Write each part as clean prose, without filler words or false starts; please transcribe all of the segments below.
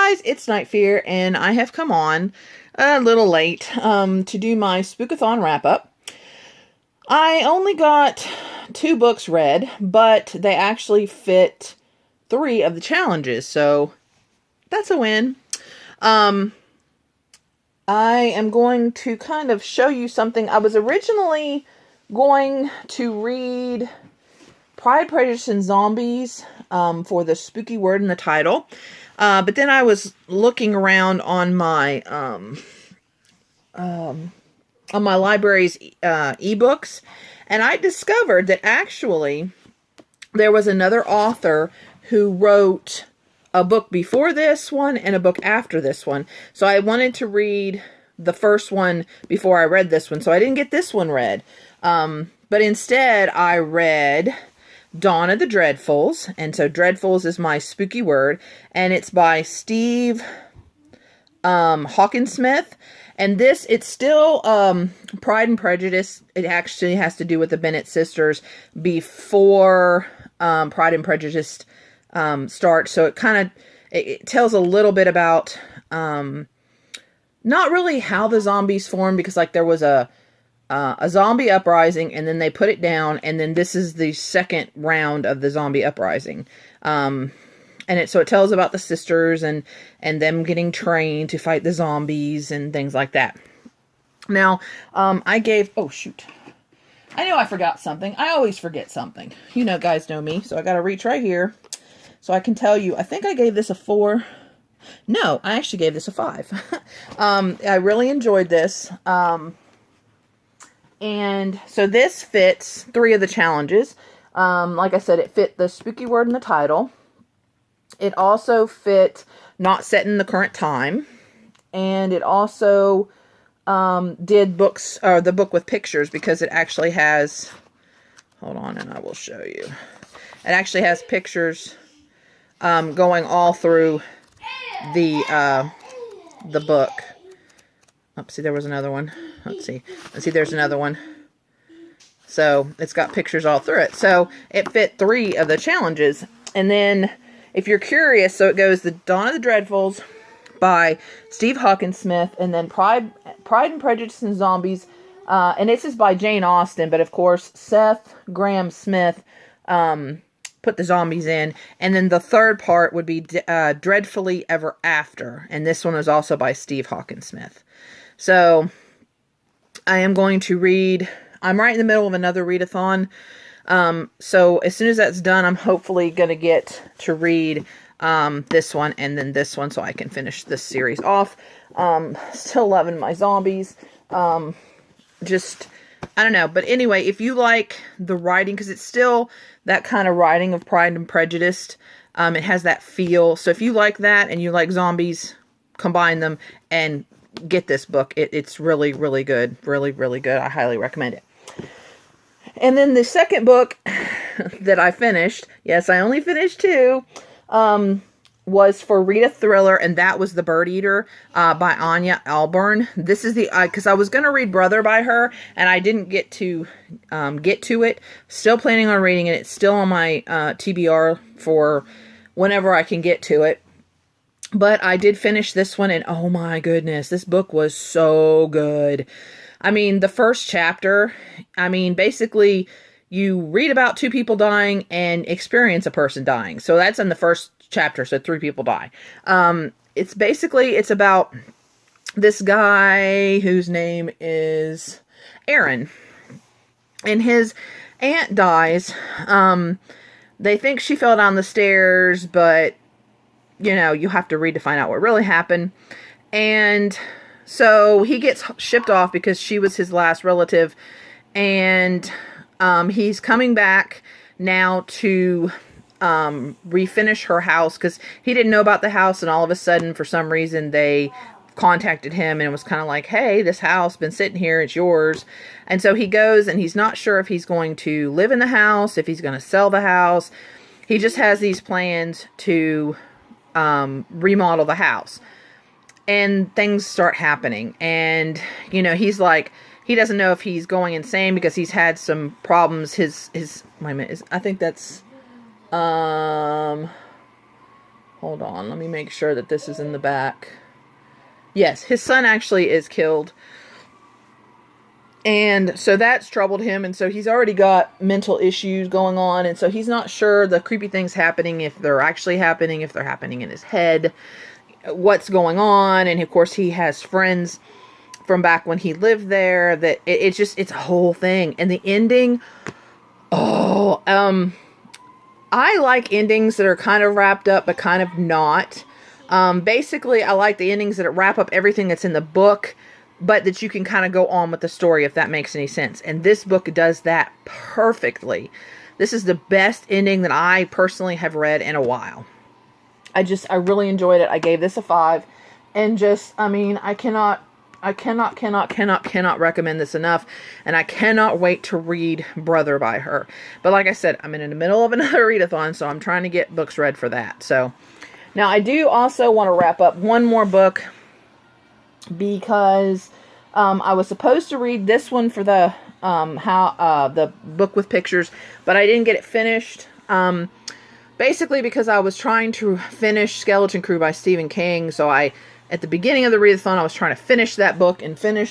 guys, it's Night Fear, and I have come on a little late to do my Spookathon wrap-up. I only got 2 books read, but they actually fit 3 of the challenges, so that's a win. I am going to kind of show you something. I was originally going to read Pride, Prejudice, and Zombies for the spooky word in the title. But then I was looking around on my library's ebooks, and I discovered that actually there was another author who wrote a book before this one and a book after this one. So I wanted to read the first one before I read this one. So I didn't get this one read. But instead I read Dawn of the Dreadfuls. And so Dreadfuls is my spooky word. And it's by Steve Hawkinsmith. And this, it's still Pride and Prejudice. It actually has to do with the Bennett sisters before Pride and Prejudice starts. So it tells a little bit about not really how the zombies formed, because like there was a zombie uprising, and then they put it down, and then this is the second round of the zombie uprising. So it tells about the sisters and them getting trained to fight the zombies and things like that. Now, oh shoot. I knew I forgot something. I always forget something. You know, guys know me, so I gotta reach right here so I can tell you. I think I gave this a 4. No, I actually gave this a 5. I really enjoyed this. And so this fits 3 of the challenges. Like I said, it fit the spooky word in the title. It also fit not set in the current time. And it also did the book with pictures, because it actually has, hold on and I will show you. It actually has pictures going all through the book. Oh, see, there was another one. Let's see, there's another one. So it's got pictures all through it. So it fit 3 of the challenges. And then, if you're curious, so it goes the Dawn of the Dreadfuls by Steve Hawkinsmith, and then Pride and Prejudice and Zombies. And this is by Jane Austen, but of course Seth Graham Smith put the zombies in. And then the third part would be Dreadfully Ever After. And this one is also by Steve Hawkinsmith. So I am going to read, I'm right in the middle of another readathon. So as soon as that's done, I'm hopefully going to get to read this one and then this one, so I can finish this series off. Still loving my zombies. I don't know. But anyway, if you like the writing, because it's still that kind of writing of Pride and Prejudice, it has that feel. So if you like that and you like zombies, combine them and get this book. It's really, really good. Really, really good. I highly recommend it. And then the second book that I finished, yes, I only finished 2, was for Rita Thriller, and that was The Bird Eater by Anya Alburn. This is because I was going to read Brother by her, and I didn't get to it. Still planning on reading it. It's still on my TBR for whenever I can get to it. But I did finish this one, and oh my goodness, this book was so good. I mean, the first chapter, basically you read about 2 people dying and experience a person dying. So that's in the first chapter, so 3 people die. It's about this guy whose name is Aaron. And his aunt dies. They think she fell down the stairs, but you know, you have to read to find out what really happened. And so he gets shipped off because she was his last relative. And he's coming back now to refinish her house, because he didn't know about the house. And all of a sudden, for some reason, they contacted him and it was kind of like, hey, this house been sitting here, it's yours. And so he goes, and he's not sure if he's going to live in the house, if he's going to sell the house. He just has these plans to remodel the house, and things start happening. And you know, he's like, he doesn't know if he's going insane because he's had some problems. His wait a minute, I think that's Hold on, let me make sure that this is in the back. Yes, his son actually is killed. And so that's troubled him, and so he's already got mental issues going on, and so he's not sure the creepy things happening, if they're actually happening, if they're happening in his head, what's going on. And of course he has friends from back when he lived there that it's a whole thing. And the ending, I like endings that are kind of wrapped up but kind of not. Basically I like the endings that wrap up everything that's in the book, but that you can kind of go on with the story, if that makes any sense. And this book does that perfectly. This is the best ending that I personally have read in a while. I really enjoyed it. I gave this a 5. And I cannot recommend this enough. And I cannot wait to read Brother by her. But like I said, I'm in the middle of another readathon, so I'm trying to get books read for that. So now I do also want to wrap up one more book, because I was supposed to read this one for the the book with pictures, but I didn't get it finished. Basically because I was trying to finish Skeleton Crew by Stephen King. So at the beginning of the readathon, I was trying to finish that book and I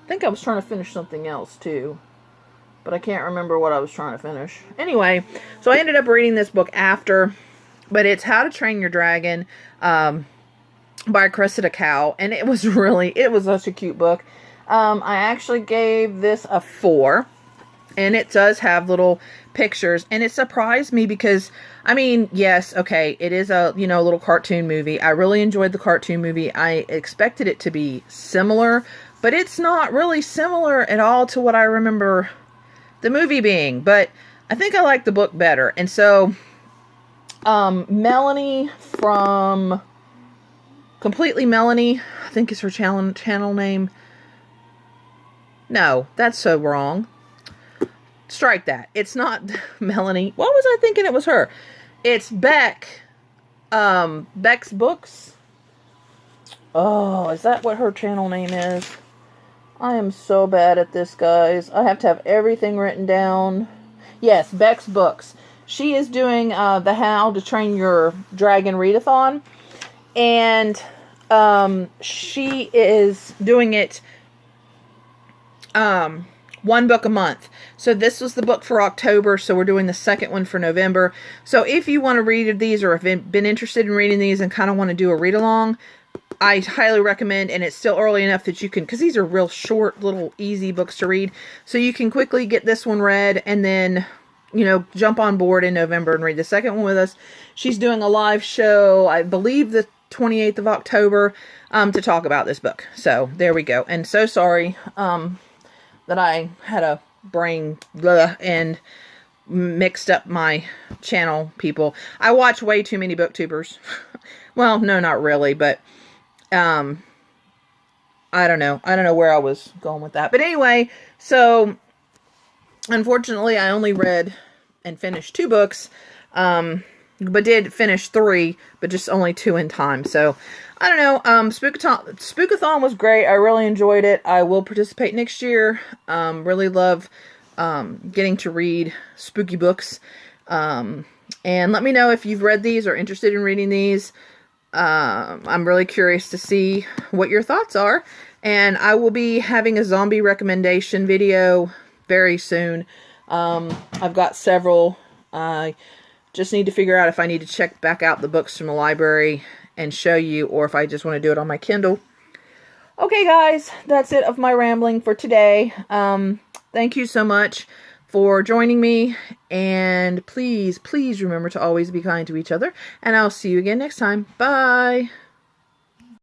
think I was trying to finish something else too, but I can't remember what I was trying to finish. Anyway, so I ended up reading this book after, but it's How to Train Your Dragon, by Cressida Cow, and it was such a cute book. I actually gave this a 4, and it does have little pictures, and it surprised me because, yes, okay, it is a, little cartoon movie. I really enjoyed the cartoon movie. I expected it to be similar, but it's not really similar at all to what I remember the movie being, but I think I like the book better. And so, Melanie from Completely Melanie, I think is her channel name. No, that's so wrong. Strike that. It's not Melanie. What was I thinking it was her? It's Beck. Beck's Books. Oh, is that what her channel name is? I am so bad at this, guys. I have to have everything written down. Yes, Beck's Books. She is doing the How to Train Your Dragon readathon. And she is doing it one book a month. So this was the book for October, so we're doing the second one for November. So if you want to read these, or have been interested in reading these and kind of want to do a read along, I highly recommend. And it's still early enough that you can, because these are real short, little easy books to read, so you can quickly get this one read and then jump on board in November and read the second one with us. She's doing a live show, I believe the 28th of October, to talk about this book. So there we go. And so sorry that I had a brain and mixed up my channel, people. I watch way too many booktubers. Well, no, not really, but I don't know where I was going with that. But anyway, so unfortunately I only read and finished 2 books, but did finish 3, but just only 2 in time. So I don't know. Spookathon was great. I really enjoyed it. I will participate next year. Really love getting to read spooky books. And let me know if you've read these or interested in reading these. I'm really curious to see what your thoughts are. And I will be having a zombie recommendation video very soon. I've got several. Just need to figure out if I need to check back out the books from the library and show you, or if I just want to do it on my Kindle. Okay, guys, that's it of my rambling for today. Thank you so much for joining me, and please remember to always be kind to each other, and I'll see you again next time. Bye!